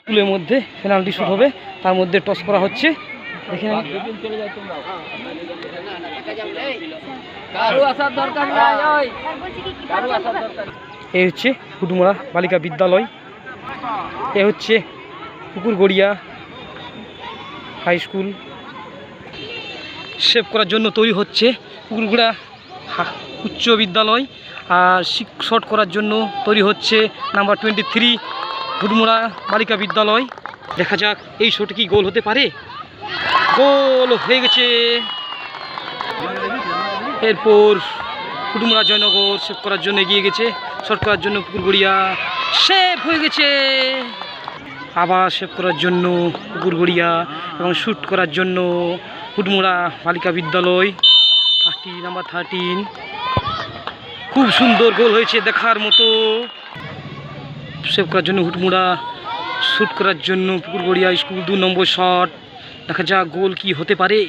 স্কুলের মধ্যে penalty shoot হবে, তার মধ্যে টস করা হচ্ছে। দেখে এই হচ্ছে হুটমোড়া বালিকা বিদ্যালয়, এ হচ্ছে পুকুরগড়িয়া হাই স্কুল। সেভ করার জন্য তৈরি হচ্ছে পুকুরগড়িয়া উচ্চ বিদ্যালয়, আর শট করার জন্য তৈরি হচ্ছে নাম্বার 23 হুটমোড়া বালিকা বিদ্যালয়। দেখা যাক এই শটে কি গোল হতে পারে। গোল হয়ে গেছে। এরপর হুটমোড়া জয়নগর সেভ করার জন্য এগিয়ে গেছে, শট করার জন্য পুকুরগড়িয়া সেভ হয়ে গেছে। আবার সেভ করার জন্য পুকুরগড়িয়া এবং শ্যুট করার জন্য হুটমোড়া বালিকা বিদ্যালয় নাম্বার 13। খুব সুন্দর গোল হয়েছে, দেখার মতো। সেভ করার জন্য হুটমোড়া, শ্যুট করার জন্য পুকুরগড়িয়া স্কুল 2 নম্বর শট। দেখা যাক গোল কি হতে পারে।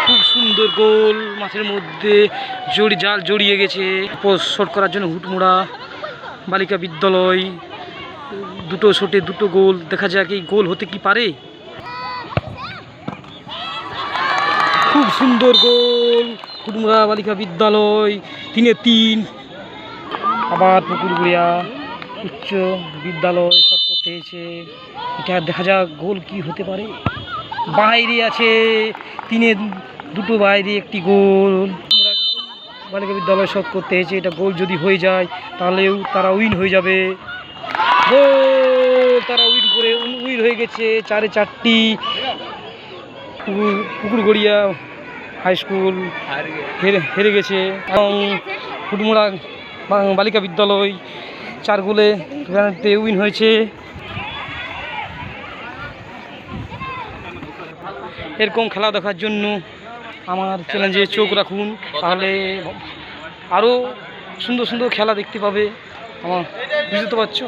খুব সুন্দর গোল, মাঠের মধ্যে জাল জড়িয়ে গেছে। শট করার জন্য হুটমোড়া বালিকা বিদ্যালয়, দুটো শটে দুটো গোল। দেখা যাক এই গোল হতে কি পারে। খুব সুন্দর গোল, হুটমোড়া বালিকা বিদ্যালয় 3-3। আবার পুকুরগড়িয়া উচ্চ বিদ্যালয় শট করতে হয়েছে। এটা দেখা যাক গোল কি হতে পারে। বাইরে আছে, 3-2 বাইরে একটি গোল। বালিকা বিদ্যালয় শট করতে হয়েছে, এটা গোল যদি হয়ে যায় তাহলেও তারা উইন হয়ে যাবে। গোল, তারা উইন হয়ে গেছে। 4-4টি পুকুরগড়িয়া হাই স্কুল হেরে গেছে এবং হুটমোড়া বালিকা বিদ্যালয় 4 গোলে উইন হয়েছে। এরকম খেলা দেখার জন্য আমার চ্যানেলে চোখ রাখুন, তাহলে আরও সুন্দর সুন্দর খেলা দেখতে পাবে। আমার বুঝতে পারছো।